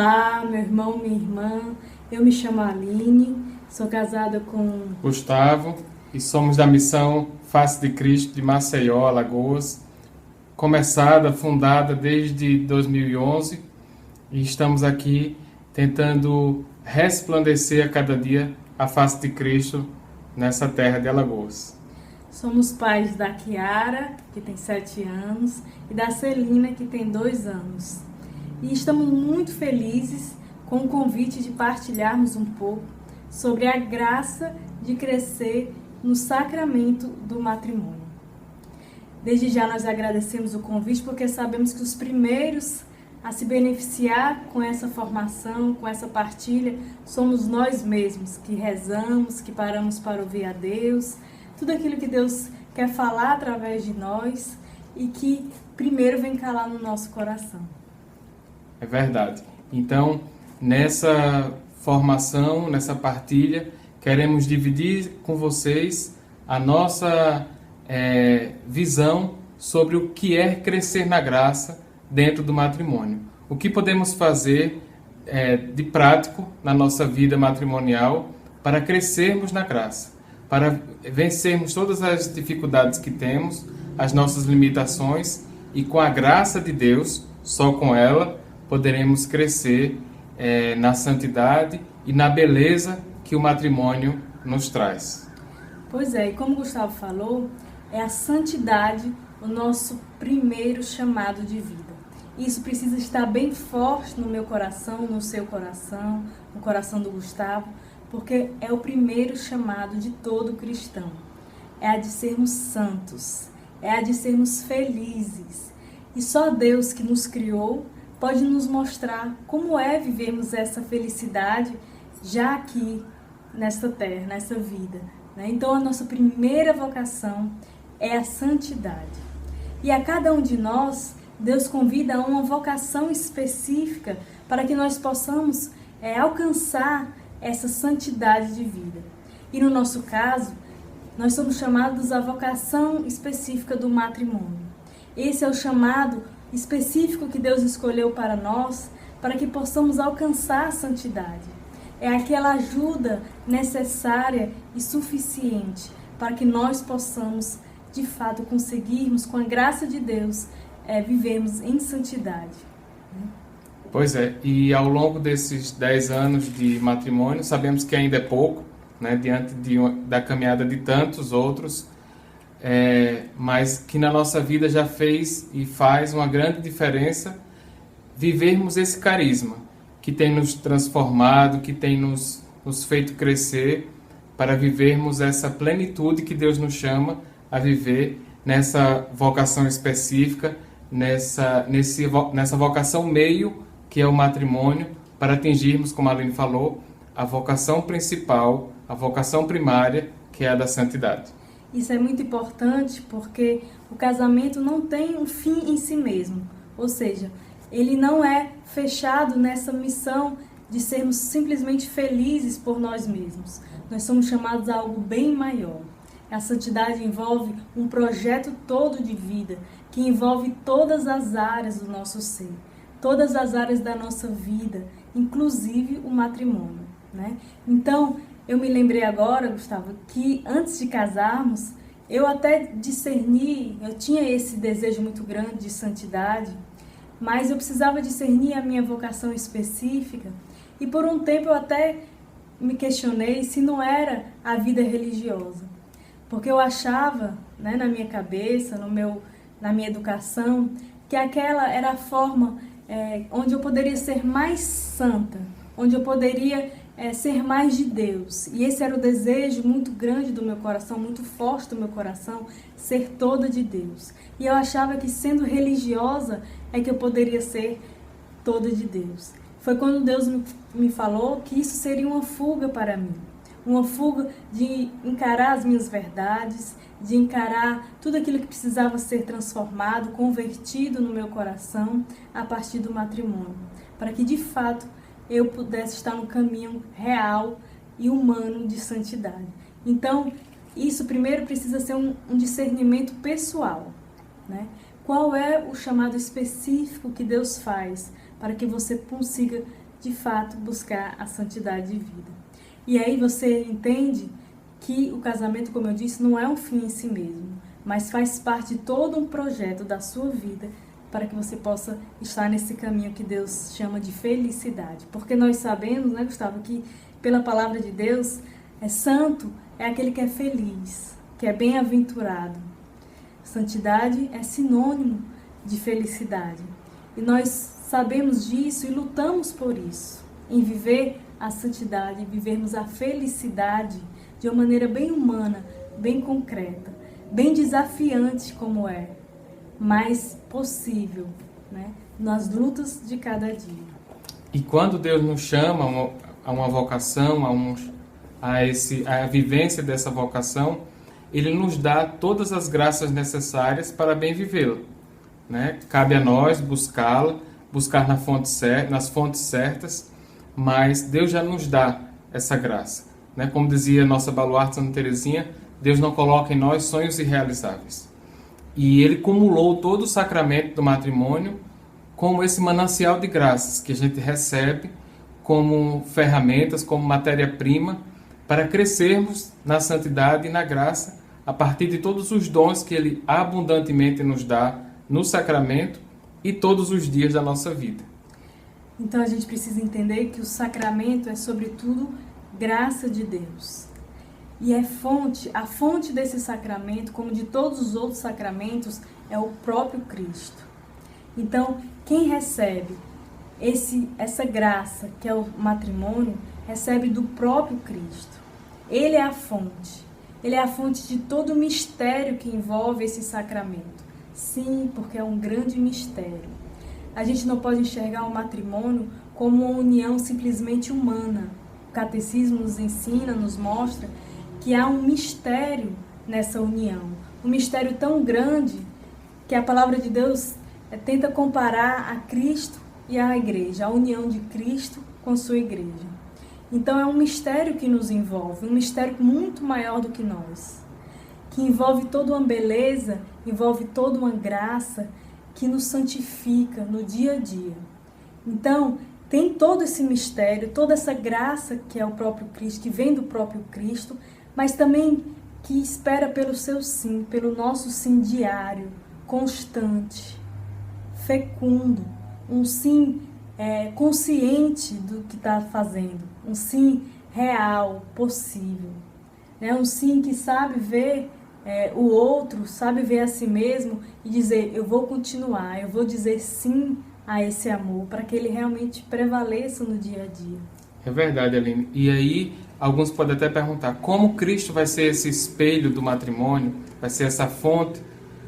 Olá, meu irmão, minha irmã. Eu me chamo Aline, sou casada com Gustavo e somos da missão Face de Cristo de Maceió, Alagoas, fundada desde 2011 e estamos aqui tentando resplandecer a cada dia a face de Cristo nessa terra de Alagoas. Somos pais da Kiara, que tem 7 anos, e da Celina, que tem 2 anos. E estamos muito felizes com o convite de partilharmos um pouco sobre a graça de crescer no sacramento do matrimônio. Desde já nós agradecemos o convite porque sabemos que os primeiros a se beneficiar com essa formação, com essa partilha, somos nós mesmos que rezamos, que paramos para ouvir a Deus, tudo aquilo que Deus quer falar através de nós e que primeiro vem calar no nosso coração. É verdade. Então, nessa formação, nessa partilha, queremos dividir com vocês a nossa visão sobre o que é crescer na graça dentro do matrimônio. O que podemos fazer de prático na nossa vida matrimonial para crescermos na graça, para vencermos todas as dificuldades que temos, as nossas limitações e com a graça de Deus, só com ela, poderemos crescer na santidade e na beleza que o matrimônio nos traz. Pois é, e como o Gustavo falou, é a santidade o nosso primeiro chamado de vida. Isso precisa estar bem forte no meu coração, no seu coração, no coração do Gustavo, porque é o primeiro chamado de todo cristão. É a de sermos santos, é a de sermos felizes. E só Deus que nos criou pode nos mostrar como é vivermos essa felicidade já aqui, nesta terra, nessa vida. Então, a nossa primeira vocação é a santidade. E a cada um de nós, Deus convida a uma vocação específica para que nós possamos alcançar essa santidade de vida. E no nosso caso, nós somos chamados à vocação específica do matrimônio. Esse é o chamado específico que Deus escolheu para nós, para que possamos alcançar a santidade. É aquela ajuda necessária e suficiente para que nós possamos, de fato, conseguirmos, com a graça de Deus, vivermos em santidade. Pois é, e ao longo desses 10 anos de matrimônio, sabemos que ainda é pouco, né, diante da caminhada de tantos outros, mas que na nossa vida já fez e faz uma grande diferença vivermos esse carisma que tem nos transformado, que tem nos feito crescer para vivermos essa plenitude que Deus nos chama a viver nessa vocação específica, nessa vocação meio que é o matrimônio, para atingirmos, como a Aline falou, a vocação principal, a vocação primária, que é a da santidade. Isso é muito importante porque o casamento não tem um fim em si mesmo, ou seja, ele não é fechado nessa missão de sermos simplesmente felizes por nós mesmos. Nós somos chamados a algo bem maior. A santidade envolve um projeto todo de vida, que envolve todas as áreas do nosso ser, todas as áreas da nossa vida, inclusive o matrimônio, né? Então, eu me lembrei agora, Gustavo, que antes de casarmos, eu até discerni, eu tinha esse desejo muito grande de santidade, mas eu precisava discernir a minha vocação específica e por um tempo eu até me questionei se não era a vida religiosa. Porque eu achava, né, na minha cabeça, na minha educação, que aquela era a forma onde eu poderia ser mais santa, onde eu poderia ser mais de Deus. E esse era o desejo muito grande do meu coração, muito forte do meu coração, ser toda de Deus. E eu achava que sendo religiosa é que eu poderia ser toda de Deus. Foi quando Deus me falou que isso seria uma fuga para mim. Uma fuga de encarar as minhas verdades, de encarar tudo aquilo que precisava ser transformado, convertido no meu coração a partir do matrimônio. Para que, de fato, eu pudesse estar no caminho real e humano de santidade. Então, isso primeiro precisa ser um discernimento pessoal, né? Qual é o chamado específico que Deus faz para que você consiga de fato, buscar a santidade de vida. E aí você entende que o casamento, como eu disse, não é um fim em si mesmo, mas faz parte de todo um projeto da sua vida para que você possa estar nesse caminho que Deus chama de felicidade. Porque nós sabemos, né, Gustavo, que pela palavra de Deus, santo é aquele que é feliz, que é bem-aventurado. Santidade é sinônimo de felicidade. E nós sabemos disso e lutamos por isso, em viver a santidade, em vivermos a felicidade de uma maneira bem humana, bem concreta, bem desafiante como é, mas possível, né, nas lutas de cada dia. E quando Deus nos chama a uma vocação, a vivência dessa vocação, Ele nos dá todas as graças necessárias para bem vivê-la, né? Cabe a nós buscá-la, buscar nas fontes certas, mas Deus já nos dá essa graça, né? Como dizia nossa baluarte Santa Teresinha, Deus não coloca em nós sonhos irrealizáveis. E Ele cumulou todo o sacramento do matrimônio como esse manancial de graças que a gente recebe como ferramentas, como matéria-prima para crescermos na santidade e na graça a partir de todos os dons que Ele abundantemente nos dá no sacramento e todos os dias da nossa vida. Então a gente precisa entender que o sacramento é, sobretudo, graça de Deus. E a fonte desse sacramento, como de todos os outros sacramentos, é o próprio Cristo. Então, quem recebe essa graça, que é o matrimônio, recebe do próprio Cristo. Ele é a fonte. Ele é a fonte de todo o mistério que envolve esse sacramento. Sim, porque é um grande mistério. A gente não pode enxergar o matrimônio como uma união simplesmente humana. O catecismo nos ensina, nos mostra que há um mistério nessa união. Um mistério tão grande que a palavra de Deus tenta comparar a Cristo e à igreja, a união de Cristo com sua igreja. Então é um mistério que nos envolve, um mistério muito maior do que nós, que envolve toda uma beleza, envolve toda uma graça que nos santifica no dia a dia. Então, tem todo esse mistério, toda essa graça que é o próprio Cristo, que vem do próprio Cristo, mas também que espera pelo seu sim, pelo nosso sim diário, constante, fecundo, um sim consciente do que está fazendo, um sim real, possível, né? Um sim que sabe ver o outro, sabe ver a si mesmo e dizer, eu vou continuar, eu vou dizer sim a esse amor, para que ele realmente prevaleça no dia a dia. É verdade, Aline. E aí, alguns podem até perguntar, como Cristo vai ser esse espelho do matrimônio, vai ser essa fonte,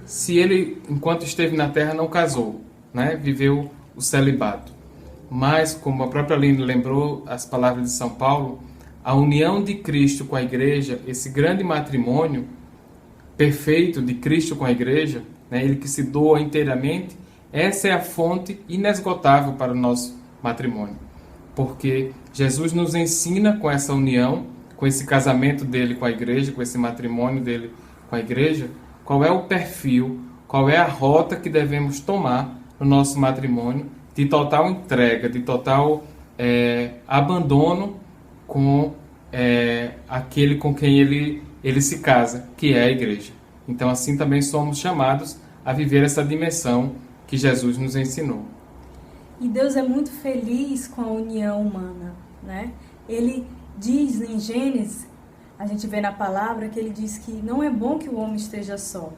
se ele, enquanto esteve na Terra, não casou, né? Viveu o celibato. Mas, como a própria Aline lembrou as palavras de São Paulo, a união de Cristo com a Igreja, esse grande matrimônio perfeito de Cristo com a Igreja, né? Ele que se doa inteiramente, essa é a fonte inesgotável para o nosso matrimônio. Porque Jesus nos ensina com essa união, com esse casamento dele com a Igreja, com esse matrimônio dele com a Igreja, qual é o perfil, qual é a rota que devemos tomar no nosso matrimônio de total entrega, de total abandono com aquele com quem ele se casa, que é a Igreja. Então assim também somos chamados a viver essa dimensão que Jesus nos ensinou. E Deus é muito feliz com a união humana, né? Ele diz em Gênesis, a gente vê na palavra que ele diz que não é bom que o homem esteja só.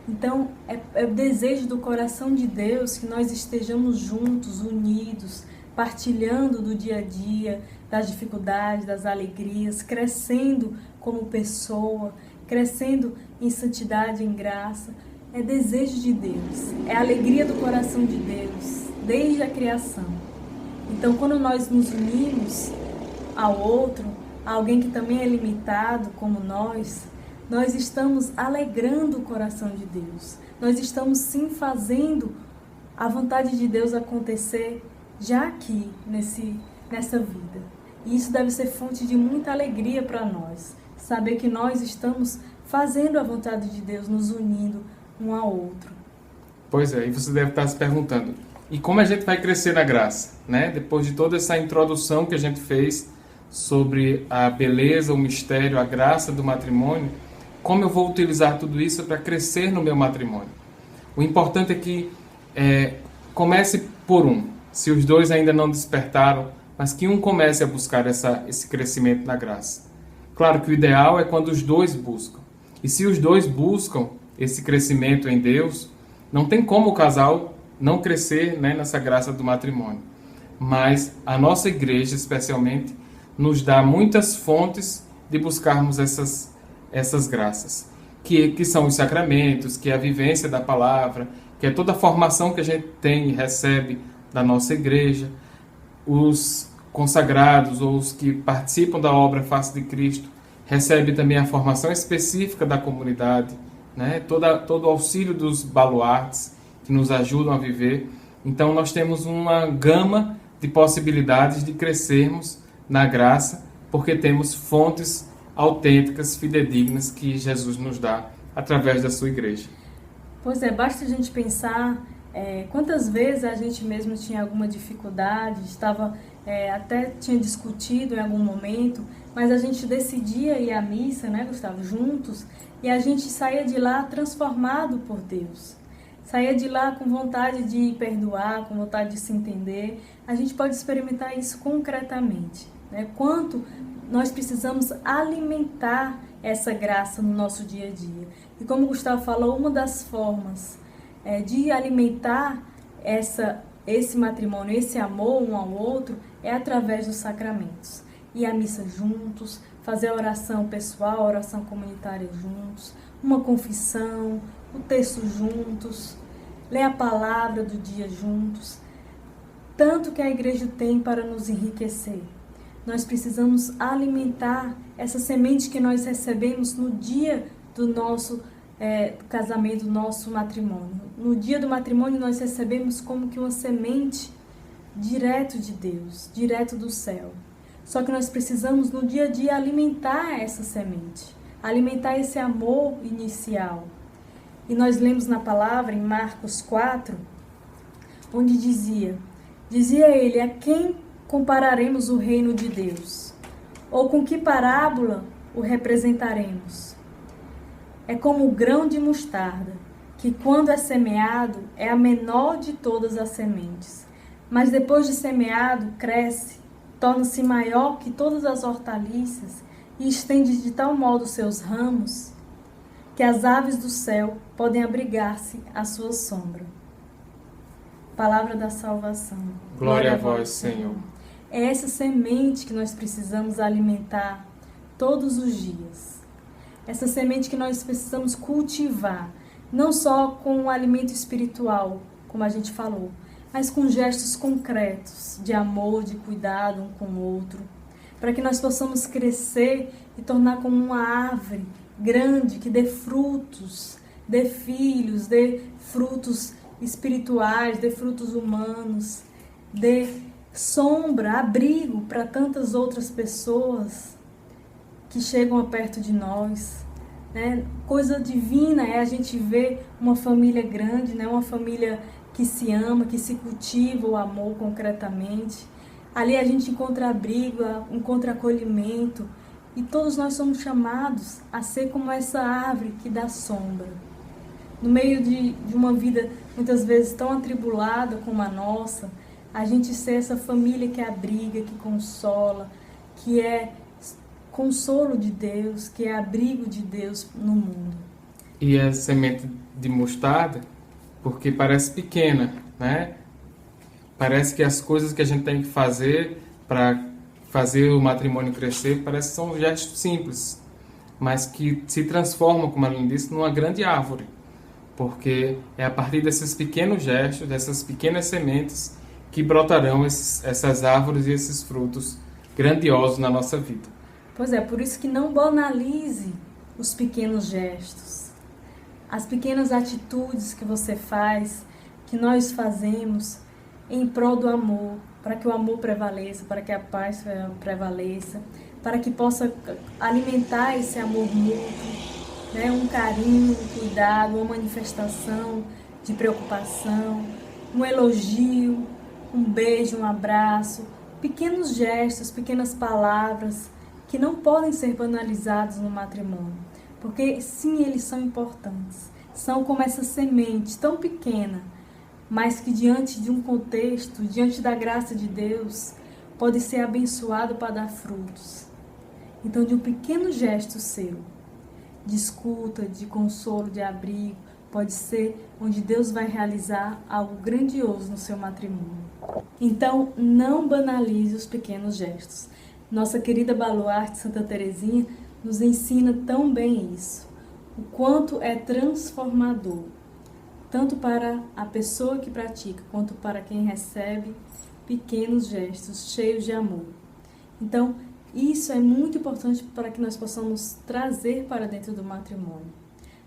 Então, é o desejo do coração de Deus que nós estejamos juntos, unidos, partilhando do dia a dia, das dificuldades, das alegrias, crescendo como pessoa, crescendo em santidade, em graça. É desejo de Deus, é a alegria do coração de Deus, desde a criação. Então, quando nós nos unimos ao outro, a alguém que também é limitado como nós estamos alegrando o coração de Deus. Nós estamos sim fazendo a vontade de Deus acontecer já aqui, nessa vida. E isso deve ser fonte de muita alegria para nós. Saber que nós estamos fazendo a vontade de Deus, nos unindo um ao outro. Pois é, e você deve estar se perguntando, E como a gente vai crescer na graça, né? Depois de toda essa introdução que a gente fez sobre a beleza, o mistério, a graça do matrimônio, como eu vou utilizar tudo isso para crescer no meu matrimônio? O importante é que comece por um. Se os dois ainda não despertaram, mas que um comece a buscar esse crescimento na graça. Claro que o ideal é quando os dois buscam. E se os dois buscam esse crescimento em Deus, não tem como o casal não crescer, né, nessa graça do matrimônio. Mas a nossa igreja, especialmente, nos dá muitas fontes de buscarmos essas graças. Que são os sacramentos, que é a vivência da palavra, que é toda a formação que a gente tem e recebe da nossa igreja, os consagrados ou os que participam da obra Face de Cristo recebem também a formação específica da comunidade, né? Todo o auxílio dos baluartes que nos ajudam a viver. Então nós temos uma gama de possibilidades de crescermos na graça, porque temos fontes autênticas, fidedignas que Jesus nos dá através da sua igreja. Pois é, basta a gente pensar quantas vezes a gente mesmo tinha alguma dificuldade, até tinha discutido em algum momento, mas a gente decidia ir à missa, né, Gustavo, juntos, e a gente saía de lá transformado por Deus. Saía de lá com vontade de perdoar, com vontade de se entender. A gente pode experimentar isso concretamente, né? Quanto nós precisamos alimentar essa graça no nosso dia a dia. E como o Gustavo falou, uma das formas de alimentar esse matrimônio, esse amor um ao outro, é através dos sacramentos. Ir à missa juntos, fazer a oração pessoal, a oração comunitária juntos, uma confissão, o texto juntos, ler a palavra do dia juntos. Tanto que a igreja tem para nos enriquecer. Nós precisamos alimentar essa semente que nós recebemos no dia do nosso casamento, do nosso matrimônio. No dia do matrimônio nós recebemos como que uma semente direto de Deus, direto do céu. Só que nós precisamos no dia a dia alimentar essa semente, alimentar esse amor inicial. E nós lemos na palavra, em Marcos 4, onde dizia ele: a quem compararemos o reino de Deus? Ou com que parábola o representaremos? É como o grão de mostarda, que quando é semeado é a menor de todas as sementes, mas depois de semeado cresce, torna-se maior que todas as hortaliças e estende de tal modo seus ramos que as aves do céu podem abrigar-se à sua sombra. Palavra da salvação. Glória a vós, Senhor. É essa semente que nós precisamos alimentar todos os dias. Essa semente que nós precisamos cultivar, não só com o alimento espiritual, como a gente falou, mas com gestos concretos de amor, de cuidado um com o outro, para que nós possamos crescer e tornar como uma árvore grande que dê frutos, dê filhos, dê frutos espirituais, dê frutos humanos, dê sombra, abrigo para tantas outras pessoas que chegam perto de nós, né? Coisa divina é a gente ver uma família grande, né? Uma família que se ama, que se cultiva o amor concretamente. Ali a gente encontra abrigo, encontra acolhimento, e todos nós somos chamados a ser como essa árvore que dá sombra. No meio de uma vida muitas vezes tão atribulada como a nossa, a gente ser essa família que abriga, que consola, que é consolo de Deus, que é abrigo de Deus no mundo. E a semente de mostarda, porque parece pequena, né? Parece que as coisas que a gente tem que fazer para fazer o matrimônio crescer, parece que são gestos simples, mas que se transformam, como a Aline disse, numa grande árvore. Porque é a partir desses pequenos gestos, dessas pequenas sementes, que brotarão essas árvores e esses frutos grandiosos na nossa vida. Pois é, por isso que não banalize os pequenos gestos, as pequenas atitudes que você faz, que nós fazemos em prol do amor, para que o amor prevaleça, para que a paz prevaleça, para que possa alimentar esse amor mútuo, né? Um carinho, um cuidado, uma manifestação de preocupação, um elogio, um beijo, um abraço, pequenos gestos, pequenas palavras que não podem ser banalizados no matrimônio, porque sim, eles são importantes. São como essa semente tão pequena, mas que diante de um contexto, diante da graça de Deus, pode ser abençoado para dar frutos. Então, de um pequeno gesto seu, de escuta, de consolo, de abrigo, pode ser onde Deus vai realizar algo grandioso no seu matrimônio. Então, não banalize os pequenos gestos. Nossa querida baluarte Santa Teresinha nos ensina tão bem isso. O quanto é transformador, tanto para a pessoa que pratica, quanto para quem recebe pequenos gestos cheios de amor. Então, isso é muito importante para que nós possamos trazer para dentro do matrimônio.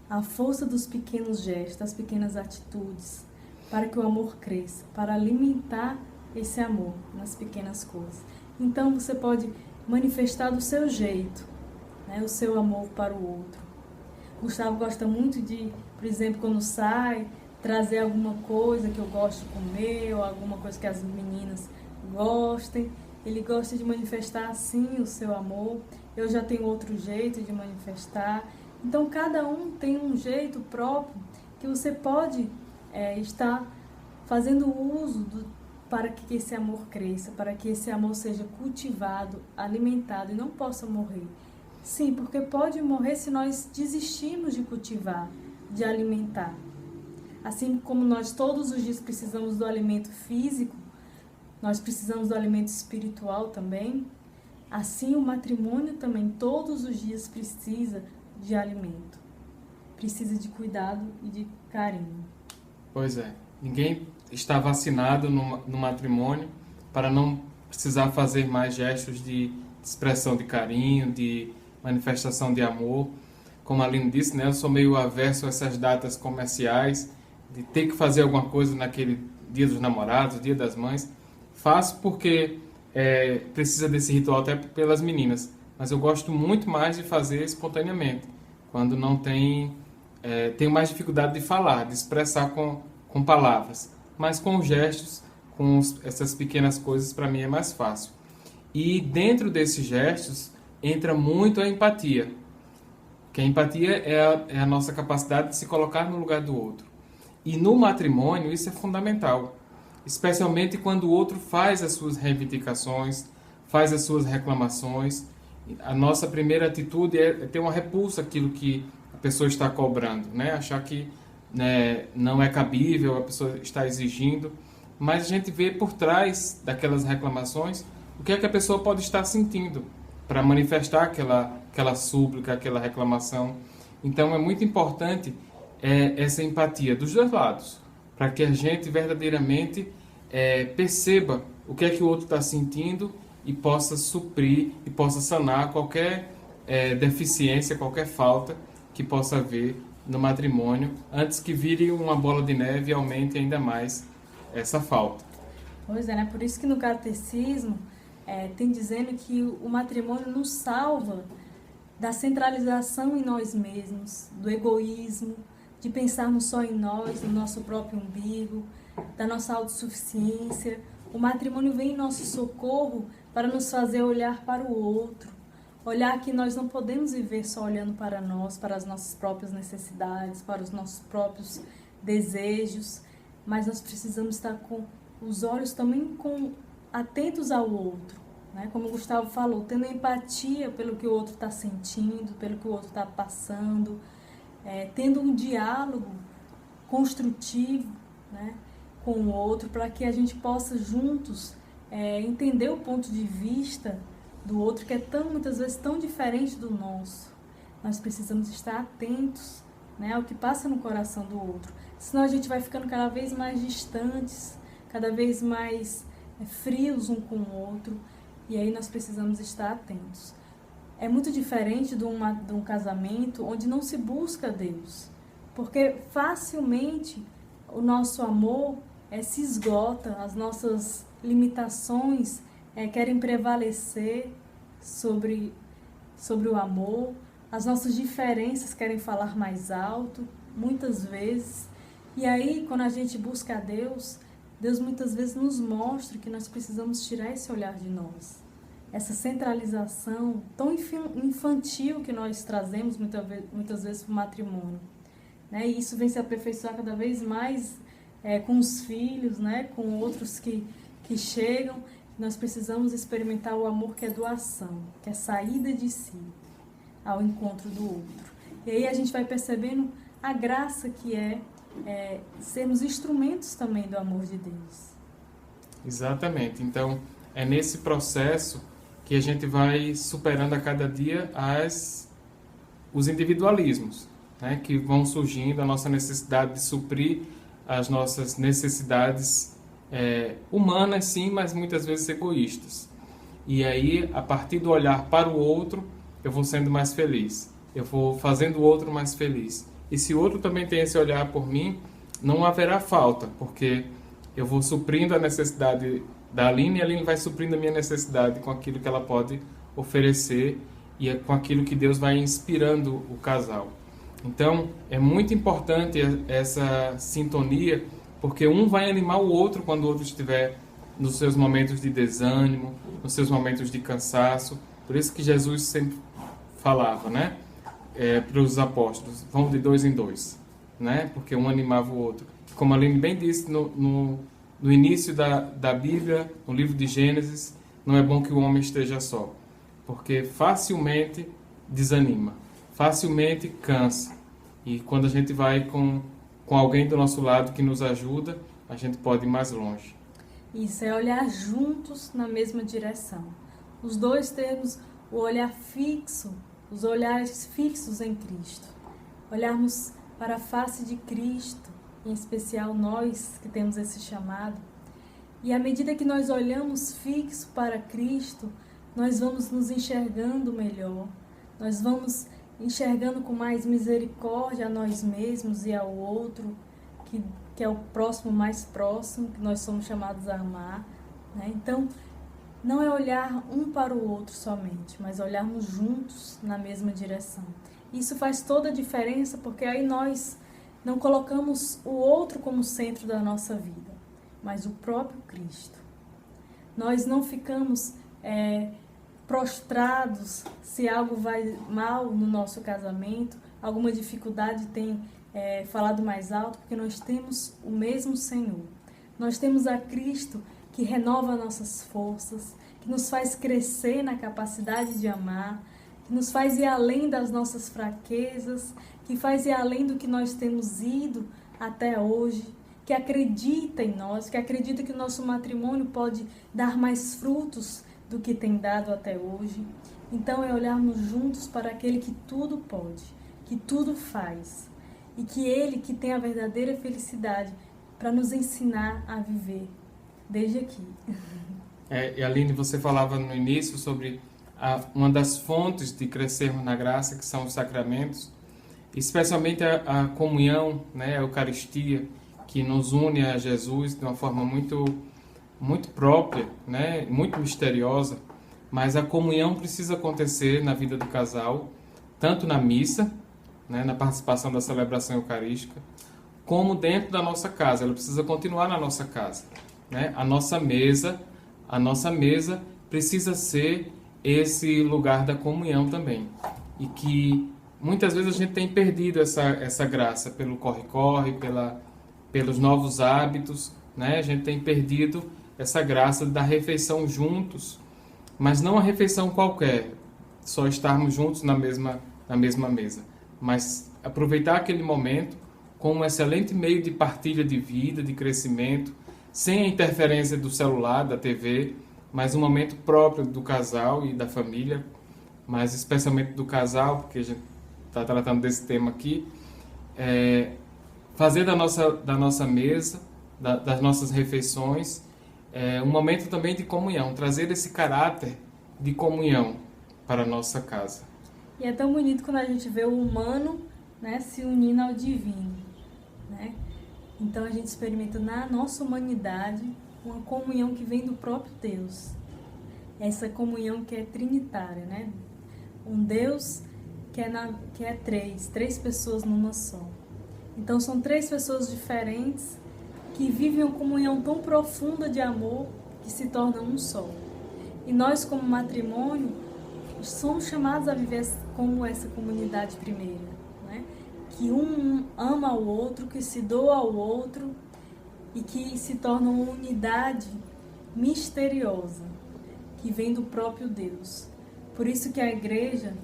A força dos pequenos gestos, das pequenas atitudes, para que o amor cresça, para alimentar esse amor nas pequenas coisas. Então, você pode manifestar do seu jeito, né, o seu amor para o outro. Gustavo gosta muito de, por exemplo, quando sai, trazer alguma coisa que eu gosto de comer, ou alguma coisa que as meninas gostem. Ele gosta de manifestar assim o seu amor. Eu já tenho outro jeito de manifestar. Então, cada um tem um jeito próprio que você pode estar fazendo uso para que esse amor cresça, para que esse amor seja cultivado, alimentado e não possa morrer. Sim, porque pode morrer se nós desistirmos de cultivar, de alimentar. Assim como nós todos os dias precisamos do alimento físico, nós precisamos do alimento espiritual também. Assim, o matrimônio também todos os dias precisa de alimento. Precisa de cuidado e de carinho. Pois é. Ninguém está vacinado no matrimônio para não precisar fazer mais gestos de expressão de carinho, de manifestação de amor. Como a Aline disse, né, eu sou meio averso a essas datas comerciais, de ter que fazer alguma coisa naquele dia dos namorados, dia das mães. Faço porque precisa desse ritual até pelas meninas, mas eu gosto muito mais de fazer espontaneamente, quando não tenho mais dificuldade de falar, de expressar com palavras, mas com gestos, essas pequenas coisas, para mim é mais fácil. E dentro desses gestos entra muito a empatia, que a empatia é a nossa capacidade de se colocar no lugar do outro. E no matrimônio isso é fundamental, especialmente quando o outro faz as suas reivindicações, faz as suas reclamações. A nossa primeira atitude é ter uma repulsa àquilo que a pessoa está cobrando, né? Achar que não é cabível, a pessoa está exigindo, mas a gente vê por trás daquelas reclamações o que é que a pessoa pode estar sentindo para manifestar aquela súplica, aquela reclamação. Então é muito importante essa empatia dos dois lados, para que a gente verdadeiramente perceba o que é que o outro está sentindo e possa suprir e possa sanar qualquer deficiência, qualquer falta que possa haver no matrimônio, antes que vire uma bola de neve e aumente ainda mais essa falta. Pois é, né? Por isso que no catecismo tem dizendo que o matrimônio nos salva da centralização em nós mesmos, do egoísmo, de pensarmos só em nós, no nosso próprio umbigo, da nossa autossuficiência. O matrimônio vem em nosso socorro para nos fazer olhar para o outro, olhar que nós não podemos viver só olhando para nós, para as nossas próprias necessidades, para os nossos próprios desejos, mas nós precisamos estar com os olhos também atentos ao outro, né? Como o Gustavo falou, tendo empatia pelo que o outro está sentindo, pelo que o outro está passando, tendo um diálogo construtivo, né, com o outro, para que a gente possa juntos entender o ponto de vista do outro, que é muitas vezes tão diferente do nosso. Nós precisamos estar atentos, né, ao que passa no coração do outro, senão a gente vai ficando cada vez mais distantes, cada vez mais frios um com o outro, e aí nós precisamos estar atentos. É muito diferente de um casamento onde não se busca Deus, porque facilmente o nosso amor se esgota, as nossas limitações querem prevalecer sobre o amor, as nossas diferenças querem falar mais alto, muitas vezes. E aí, quando a gente busca a Deus, Deus muitas vezes nos mostra que nós precisamos tirar esse olhar de nós. Essa centralização tão infantil que nós trazemos muitas vezes para o matrimônio. Né? E isso vem se aperfeiçoar cada vez mais com os filhos, né? Com outros que chegam. Nós precisamos experimentar o amor que é doação, que é saída de si ao encontro do outro. E aí a gente vai percebendo a graça que é sermos instrumentos também do amor de Deus. Exatamente. Então, é nesse processo que a gente vai superando a cada dia os individualismos, né, que vão surgindo, a nossa necessidade de suprir as nossas necessidades humanas, sim, mas muitas vezes egoístas. E aí, a partir do olhar para o outro, eu vou sendo mais feliz. Eu vou fazendo o outro mais feliz. E se o outro também tem esse olhar por mim, não haverá falta, porque eu vou suprindo a necessidade da Aline e a Aline vai suprindo a minha necessidade com aquilo que ela pode oferecer e com aquilo que Deus vai inspirando o casal. Então, é muito importante essa sintonia, porque um vai animar o outro quando o outro estiver nos seus momentos de desânimo, nos seus momentos de cansaço. Por isso que Jesus sempre falava, né? Para os apóstolos, vão de 2 em 2, né? Porque um animava o outro. Como a Aline bem disse no início da Bíblia, no livro de Gênesis, não é bom que o homem esteja só, porque facilmente desanima, facilmente cansa. E quando a gente vai com alguém do nosso lado que nos ajuda, a gente pode ir mais longe. Isso é olhar juntos na mesma direção. Os dois temos o olhar fixo, os olhares fixos em Cristo. Olharmos para a face de Cristo, em especial nós que temos esse chamado. E à medida que nós olhamos fixo para Cristo, nós vamos nos enxergando melhor, nós vamos enxergando com mais misericórdia a nós mesmos e ao outro, que é o próximo mais próximo, que nós somos chamados a amar. Né? Então, não é olhar um para o outro somente, mas olharmos juntos na mesma direção. Isso faz toda a diferença, porque aí nós não colocamos o outro como centro da nossa vida, mas o próprio Cristo. Nós não ficamos prostrados se algo vai mal no nosso casamento, alguma dificuldade tem falado mais alto, porque nós temos o mesmo Senhor. Nós temos a Cristo que renova nossas forças, que nos faz crescer na capacidade de amar, que nos faz ir além das nossas fraquezas, que faz ir além do que nós temos ido até hoje, que acredita em nós, que acredita que o nosso matrimônio pode dar mais frutos do que tem dado até hoje. Então é olharmos juntos para aquele que tudo pode, que tudo faz, e que ele que tem a verdadeira felicidade para nos ensinar a viver desde aqui. E Aline, você falava no início sobre uma das fontes de crescermos na graça, que são os sacramentos, especialmente a comunhão, né, a Eucaristia, que nos une a Jesus de uma forma muito, muito própria, né, muito misteriosa, mas a comunhão precisa acontecer na vida do casal, tanto na missa, né, na participação da celebração eucarística, como dentro da nossa casa. Ela precisa continuar na nossa casa, né? A nossa mesa precisa ser esse lugar da comunhão também. E que muitas vezes a gente tem perdido essa graça pelo corre-corre, pelos novos hábitos, né? A gente tem perdido essa graça da refeição juntos, mas não a refeição qualquer, só estarmos juntos na mesma mesa, mas aproveitar aquele momento como um excelente meio de partilha de vida, de crescimento, sem a interferência do celular, da TV, mas um momento próprio do casal e da família, mas especialmente do casal, porque a gente está tratando desse tema aqui, fazer da nossa mesa, das nossas refeições, um momento também de comunhão, trazer esse caráter de comunhão para a nossa casa. E é tão bonito quando a gente vê o humano, né, se unindo ao divino, né? Então a gente experimenta na nossa humanidade uma comunhão que vem do próprio Deus. Essa comunhão que é trinitária, né? Um Deus que é três pessoas numa só. Então são 3 pessoas diferentes que vivem uma comunhão tão profunda de amor que se tornam um só. E nós, como matrimônio, somos chamados a viver como essa comunidade primeira, né? Que um ama o outro, que se doa ao outro e que se torna uma unidade misteriosa que vem do próprio Deus. Por isso que a igreja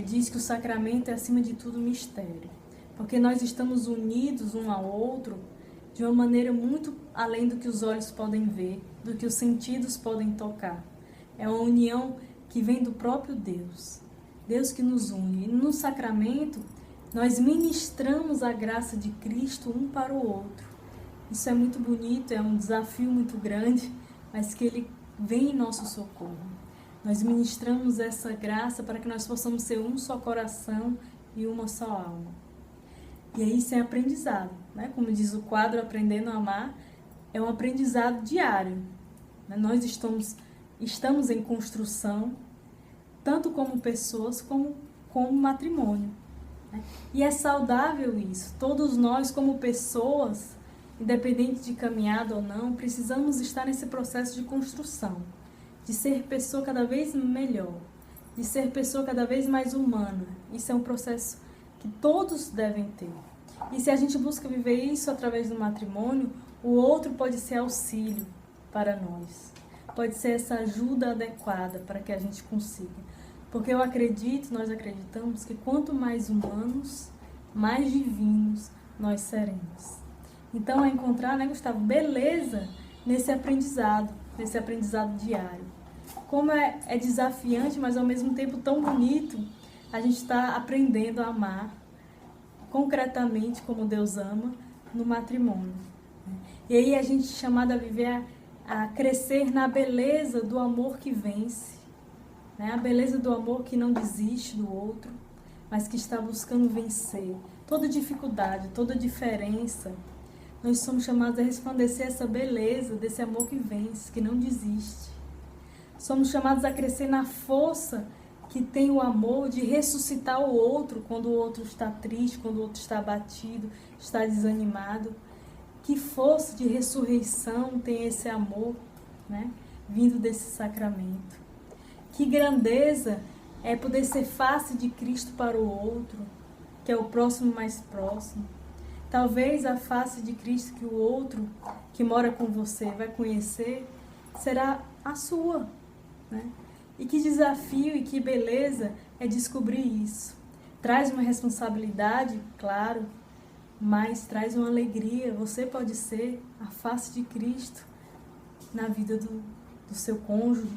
diz que o sacramento é, acima de tudo, mistério. Porque nós estamos unidos um ao outro de uma maneira muito além do que os olhos podem ver, do que os sentidos podem tocar. É uma união que vem do próprio Deus. Deus que nos une. E no sacramento, nós ministramos a graça de Cristo um para o outro. Isso é muito bonito, é um desafio muito grande, mas que Ele vem em nosso socorro. Nós ministramos essa graça para que nós possamos ser um só coração e uma só alma. E aí isso é aprendizado, né? Como diz o quadro Aprendendo a Amar, é um aprendizado diário. Nós estamos em construção, tanto como pessoas como matrimônio. Né? E é saudável isso. Todos nós, como pessoas, independente de caminhada ou não, precisamos estar nesse processo de construção, de ser pessoa cada vez melhor, de ser pessoa cada vez mais humana. Isso é um processo que todos devem ter. E se a gente busca viver isso através do matrimônio, o outro pode ser auxílio para nós. Pode ser essa ajuda adequada para que a gente consiga. Porque nós acreditamos que quanto mais humanos, mais divinos nós seremos. Então é encontrar, né, Gustavo, beleza nesse aprendizado diário. Como é desafiante, mas ao mesmo tempo tão bonito, a gente está aprendendo a amar concretamente como Deus ama no matrimônio. E aí a gente é chamado a viver, a crescer na beleza do amor que vence, né? A beleza do amor que não desiste do outro, mas que está buscando vencer toda dificuldade, toda diferença. Nós somos chamados a resplandecer essa beleza desse amor que vence, que não desiste. Somos chamados a crescer na força que tem o amor de ressuscitar o outro quando o outro está triste, quando o outro está abatido, está desanimado. Que força de ressurreição tem esse amor, né, vindo desse sacramento. Que grandeza é poder ser face de Cristo para o outro, que é o próximo mais próximo. Talvez a face de Cristo que o outro que mora com você vai conhecer será a sua, né? E que desafio e que beleza é descobrir isso. Traz uma responsabilidade, claro, mas traz uma alegria. Você pode ser a face de Cristo na vida do seu cônjuge,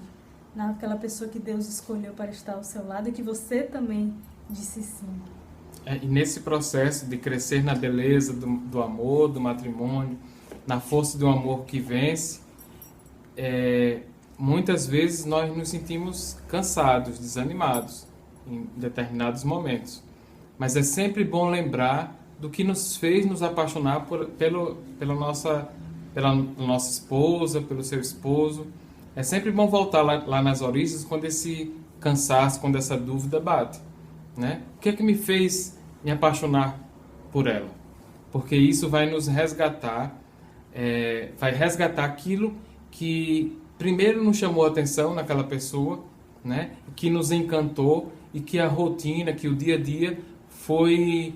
naquela pessoa que Deus escolheu para estar ao seu lado e que você também disse sim. E nesse processo de crescer na beleza do amor, do matrimônio, na força do amor que vence, muitas vezes nós nos sentimos cansados, desanimados em determinados momentos. Mas é sempre bom lembrar do que nos fez nos apaixonar pela nossa esposa, pelo seu esposo. É sempre bom voltar lá nas origens quando esse cansaço, quando essa dúvida bate, né? O que é que me fez me apaixonar por ela? Porque isso vai nos resgatar, vai resgatar aquilo que primeiro nos chamou a atenção naquela pessoa, né? Que nos encantou e que a rotina, que o dia a dia foi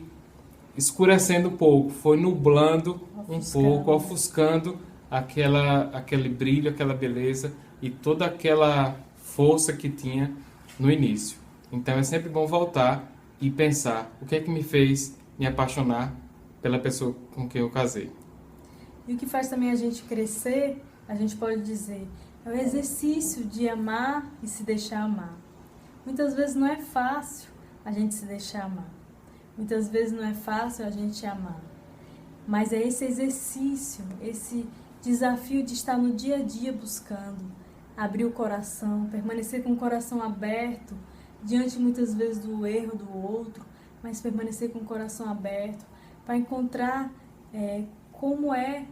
escurecendo um pouco, foi nublando um pouco, ofuscando aquele brilho, aquela beleza e toda aquela força que tinha no início. Então é sempre bom voltar e pensar o que é que me fez me apaixonar pela pessoa com quem eu casei. E o que faz também a gente crescer, a gente pode dizer, é o exercício de amar e se deixar amar. Muitas vezes não é fácil a gente se deixar amar. Muitas vezes não é fácil a gente amar. Mas é esse exercício, esse desafio de estar no dia a dia buscando, abrir o coração, permanecer com o coração aberto, diante muitas vezes do erro do outro, mas permanecer com o coração aberto para encontrar como é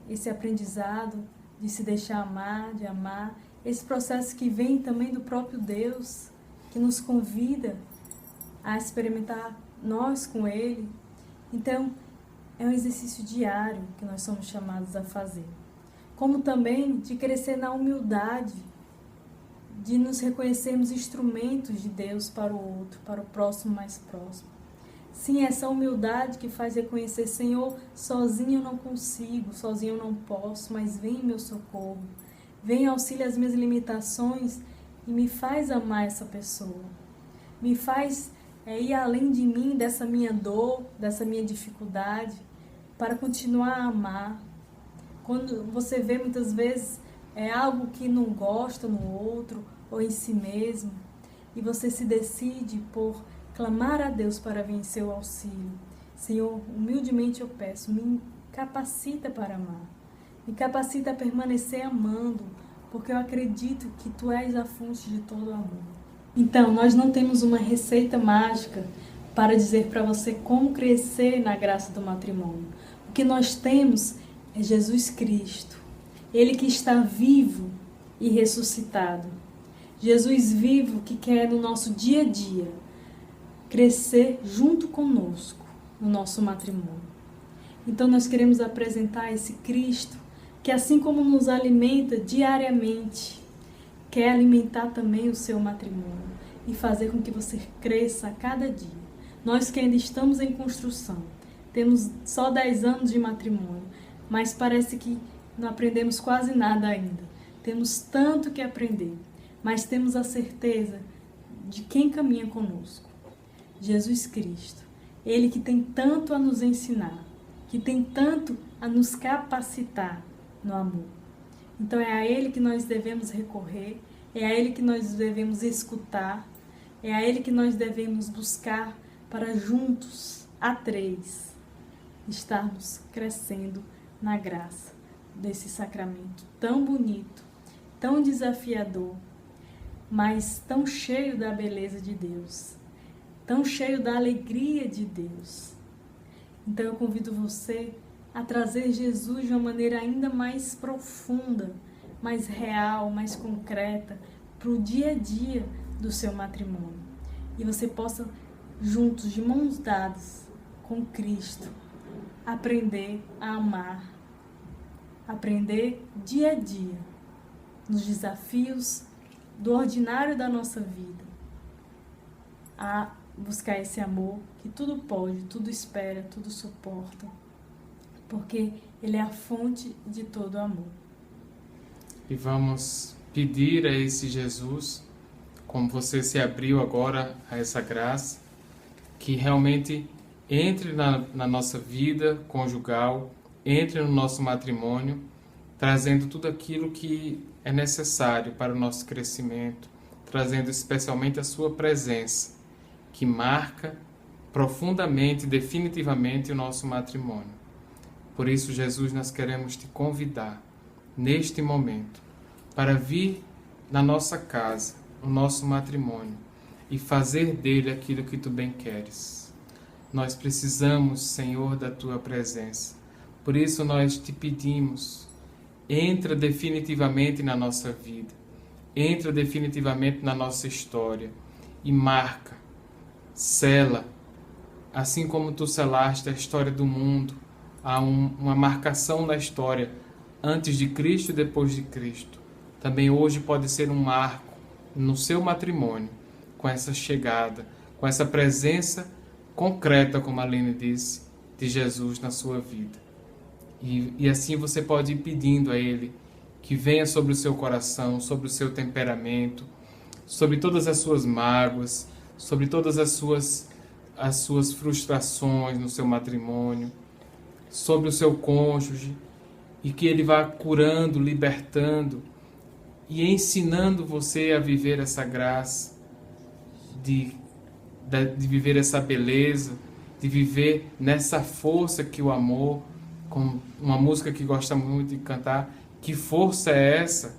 esse aprendizado de se deixar amar, de amar, esse processo que vem também do próprio Deus, que nos convida a experimentar nós com Ele. Então, É um exercício diário que nós somos chamados a fazer. Como também de crescer na humildade, de nos reconhecermos instrumentos de Deus para o outro, para o próximo mais próximo. Sim, essa humildade que faz reconhecer, Senhor, sozinho eu não consigo, sozinho eu não posso, mas vem em meu socorro. Vem auxílio às minhas limitações e me faz amar essa pessoa. Me faz ir além de mim, dessa minha dor, dessa minha dificuldade, para continuar a amar. Quando você vê muitas vezes algo que não gosta no outro ou em si mesmo, e você se decide por clamar a Deus para vencer o auxílio. Senhor, humildemente eu peço, me capacita para amar. Me capacita a permanecer amando, porque eu acredito que Tu és a fonte de todo amor. Então, nós não temos uma receita mágica para dizer para você como crescer na graça do matrimônio. O que nós temos é Jesus Cristo, Ele que está vivo e ressuscitado. Jesus vivo que quer no nosso dia a dia crescer junto conosco no nosso matrimônio. Então nós queremos apresentar esse Cristo que, assim como nos alimenta diariamente, quer alimentar também o seu matrimônio e fazer com que você cresça a cada dia. Nós que ainda estamos em construção, temos só 10 anos de matrimônio, mas parece que não aprendemos quase nada ainda. Temos tanto que aprender, mas temos a certeza de quem caminha conosco. Jesus Cristo, Ele que tem tanto a nos ensinar, que tem tanto a nos capacitar no amor. Então é a Ele que nós devemos recorrer, é a Ele que nós devemos escutar, é a Ele que nós devemos buscar para juntos, a três, estarmos crescendo na graça desse sacramento tão bonito, tão desafiador, mas tão cheio da beleza de Deus, tão cheio da alegria de Deus. Então eu convido você a trazer Jesus de uma maneira ainda mais profunda, mais real, mais concreta, para o dia a dia do seu matrimônio. E você possa, juntos, de mãos dadas com Cristo, aprender a amar, aprender dia a dia, nos desafios do ordinário da nossa vida, a buscar esse amor que tudo pode, tudo espera, tudo suporta, porque Ele é a fonte de todo amor. E vamos pedir a esse Jesus, como você se abriu agora a essa graça, que realmente entre na nossa vida conjugal, entre no nosso matrimônio, trazendo tudo aquilo que é necessário para o nosso crescimento, trazendo especialmente a sua presença, que marca profundamente, definitivamente o nosso matrimônio. Por isso, Jesus, nós queremos te convidar, neste momento, para vir na nossa casa, no nosso matrimônio, e fazer dele aquilo que tu bem queres. Nós precisamos, Senhor, da tua presença. Por isso nós te pedimos, entra definitivamente na nossa vida, entra definitivamente na nossa história e marca, sela, assim como tu selaste a história do mundo, há uma marcação na história antes de Cristo e depois de Cristo. Também hoje pode ser um marco no seu matrimônio, com essa chegada, com essa presença concreta, como a Aline disse, de Jesus na sua vida. E assim você pode ir pedindo a Ele que venha sobre o seu coração, sobre o seu temperamento, sobre todas as suas mágoas, sobre todas as suas frustrações no seu matrimônio, sobre o seu cônjuge, e que Ele vá curando, libertando e ensinando você a viver essa graça, de viver essa beleza, de viver nessa força que o amor, com uma música que gosta muito de cantar, que força é essa?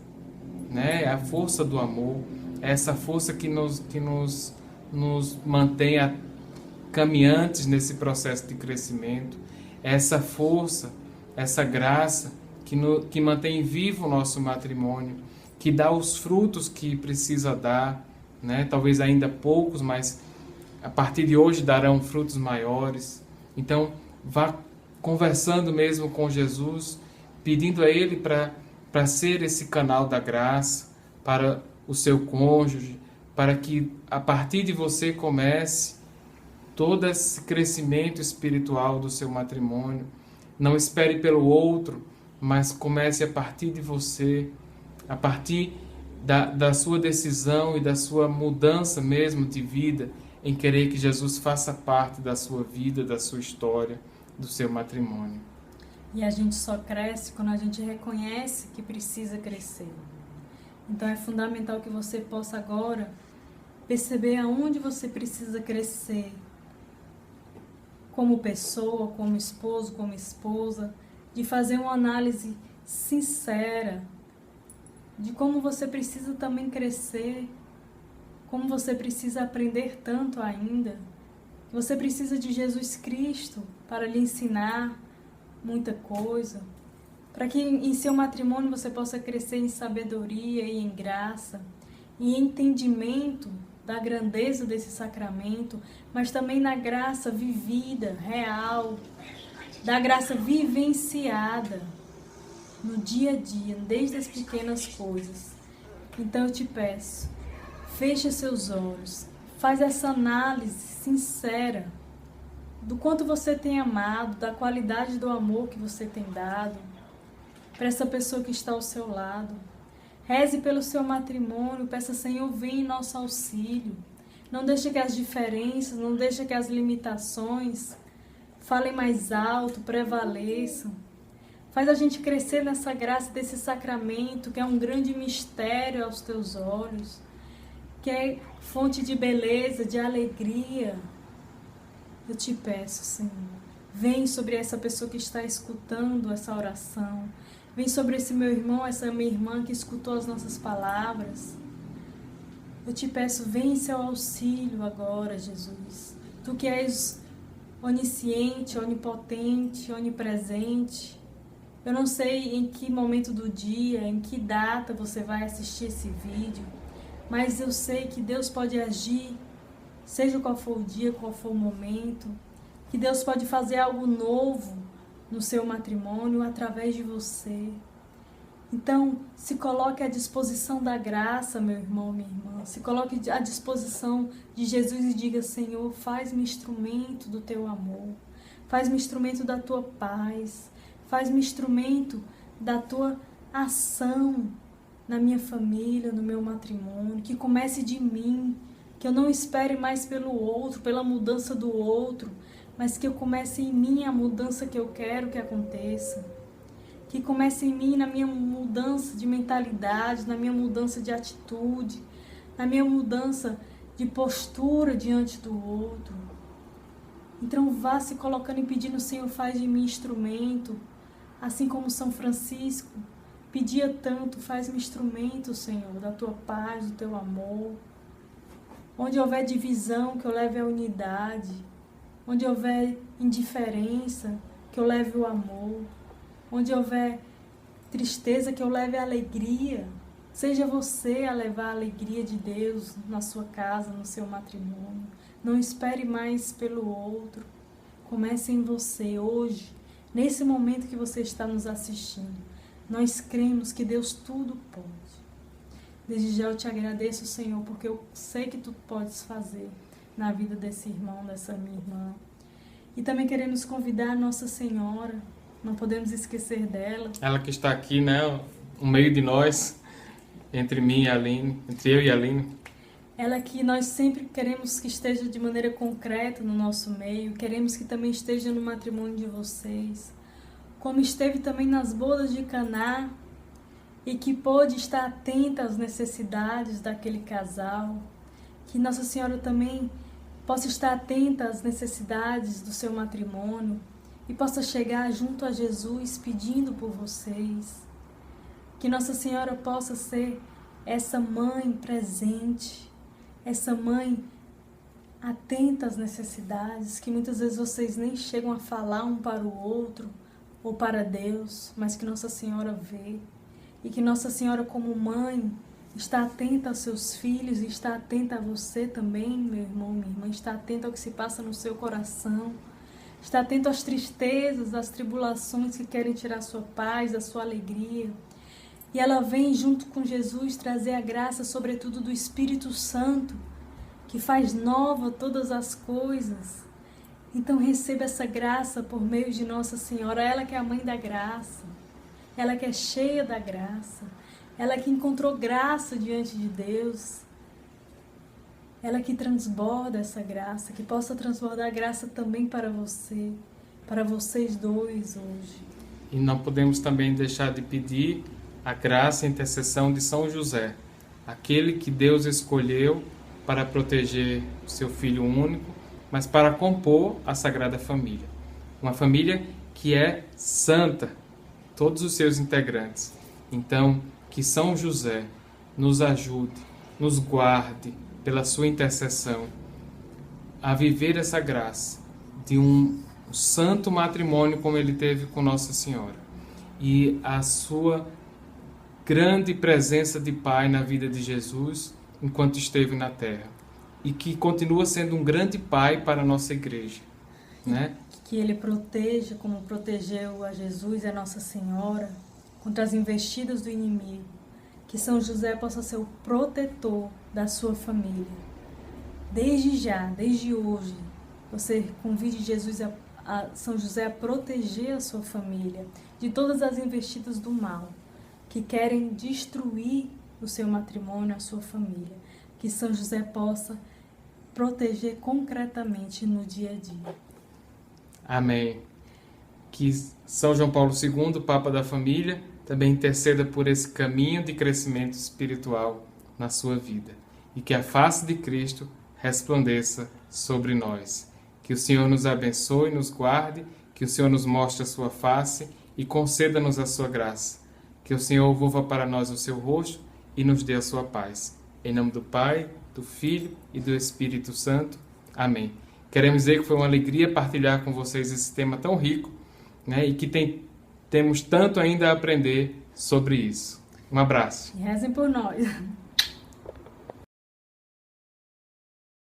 Né? É a força do amor, é essa força que nos mantém caminhantes nesse processo de crescimento, é essa força, essa graça que mantém vivo o nosso matrimônio, que dá os frutos que precisa dar, né? Talvez ainda poucos, mas a partir de hoje darão frutos maiores. Então, vá conversando mesmo com Jesus, pedindo a Ele para ser esse canal da graça para o seu cônjuge, para que a partir de você comece todo esse crescimento espiritual do seu matrimônio. Não espere pelo outro, mas comece a partir de você, a partir da sua decisão e da sua mudança mesmo de vida, em querer que Jesus faça parte da sua vida, da sua história, do seu matrimônio. E a gente só cresce quando a gente reconhece que precisa crescer. Então é fundamental que você possa agora perceber aonde você precisa crescer, como pessoa, como esposo, como esposa, de fazer uma análise sincera de como você precisa também crescer, como você precisa aprender tanto ainda. Você precisa de Jesus Cristo para lhe ensinar muita coisa, para que em seu matrimônio você possa crescer em sabedoria e em graça, e em entendimento da grandeza desse sacramento, mas também na graça vivida, real, da graça vivenciada no dia a dia, desde as pequenas coisas. Então eu te peço, feche seus olhos, faz essa análise sincera do quanto você tem amado, da qualidade do amor que você tem dado para essa pessoa que está ao seu lado. Reze pelo seu matrimônio, peça, Senhor, vem em nosso auxílio. Não deixe que as diferenças, não deixe que as limitações falem mais alto, prevaleçam. Faz a gente crescer nessa graça desse sacramento, que é um grande mistério aos teus olhos, que é fonte de beleza, de alegria. Eu te peço, Senhor, vem sobre essa pessoa que está escutando essa oração. Vem sobre esse meu irmão, essa minha irmã que escutou as nossas palavras. Eu te peço, vem em seu auxílio agora, Jesus. Tu que és onisciente, onipotente, onipresente. Eu não sei em que momento do dia, em que data você vai assistir esse vídeo, mas eu sei que Deus pode agir, seja qual for o dia, qual for o momento, que Deus pode fazer algo novo no seu matrimônio através de você. Então, se coloque à disposição da graça, meu irmão, minha irmã. Se coloque à disposição de Jesus e diga, Senhor, faz-me instrumento do teu amor. Faz-me instrumento da tua paz. Faz-me instrumento da tua ação na minha família, no meu matrimônio. Que comece de mim. Que eu não espere mais pelo outro, pela mudança do outro, mas que eu comece em mim a mudança que eu quero que aconteça. Que comece em mim na minha mudança de mentalidade, na minha mudança de atitude, na minha mudança de postura diante do outro. Então vá se colocando e pedindo, Senhor, faz de mim instrumento, assim como São Francisco pedia tanto, faz-me instrumento, Senhor, da tua paz, do teu amor. Onde houver divisão, que eu leve a unidade. Onde houver indiferença, que eu leve o amor. Onde houver tristeza, que eu leve a alegria. Seja você a levar a alegria de Deus na sua casa, no seu matrimônio. Não espere mais pelo outro. Comece em você hoje, nesse momento que você está nos assistindo. Nós cremos que Deus tudo pode. Desde já eu te agradeço, Senhor, porque eu sei que tu podes fazer na vida desse irmão, dessa minha irmã. E também queremos convidar a Nossa Senhora, não podemos esquecer dela. Ela que está aqui, né, no meio de nós, entre mim e a Aline, entre eu e a Aline. Ela que nós sempre queremos que esteja de maneira concreta no nosso meio, queremos que também esteja no matrimônio de vocês, como esteve também nas bodas de Caná, e que pôde estar atenta às necessidades daquele casal, que Nossa Senhora também possa estar atenta às necessidades do seu matrimônio e possa chegar junto a Jesus pedindo por vocês. Que Nossa Senhora possa ser essa mãe presente, essa mãe atenta às necessidades, que muitas vezes vocês nem chegam a falar um para o outro ou para Deus, mas que Nossa Senhora vê. E que Nossa Senhora, como mãe, está atenta aos seus filhos e está atenta a você também, meu irmão, minha irmã. Está atenta ao que se passa no seu coração. Está atento às tristezas, às tribulações que querem tirar a sua paz, a sua alegria. E ela vem junto com Jesus trazer a graça, sobretudo do Espírito Santo, que faz nova todas as coisas. Então receba essa graça por meio de Nossa Senhora, ela que é a mãe da graça, ela que é cheia da graça, ela que encontrou graça diante de Deus, ela que transborda essa graça, que possa transbordar graça também para você, para vocês dois hoje. E não podemos também deixar de pedir a graça e a intercessão de São José, aquele que Deus escolheu para proteger o seu Filho único, mas para compor a Sagrada Família. Uma família que é santa, todos os seus integrantes. Então, que São José nos ajude, nos guarde pela sua intercessão a viver essa graça de um santo matrimônio como ele teve com Nossa Senhora. E a sua grande presença de Pai na vida de Jesus enquanto esteve na terra. E que continua sendo um grande Pai para a nossa igreja, né? Que ele proteja, como protegeu a Jesus e a Nossa Senhora, contra as investidas do inimigo. Que São José possa ser o protetor da sua família. Desde já, desde hoje, você convide Jesus a São José a proteger a sua família de todas as investidas do mal, que querem destruir o seu matrimônio, a sua família. Que São José possa proteger concretamente no dia a dia. Amém. Que São João Paulo II, Papa da Família, também interceda por esse caminho de crescimento espiritual na sua vida. E que a face de Cristo resplandeça sobre nós. Que o Senhor nos abençoe, nos guarde, que o Senhor nos mostre a sua face e conceda-nos a sua graça. Que o Senhor volva para nós o seu rosto e nos dê a sua paz. Em nome do Pai, do Filho e do Espírito Santo. Amém. Queremos dizer que foi uma alegria partilhar com vocês esse tema tão rico, né? E que temos tanto ainda a aprender sobre isso. Um abraço. E rezem por nós.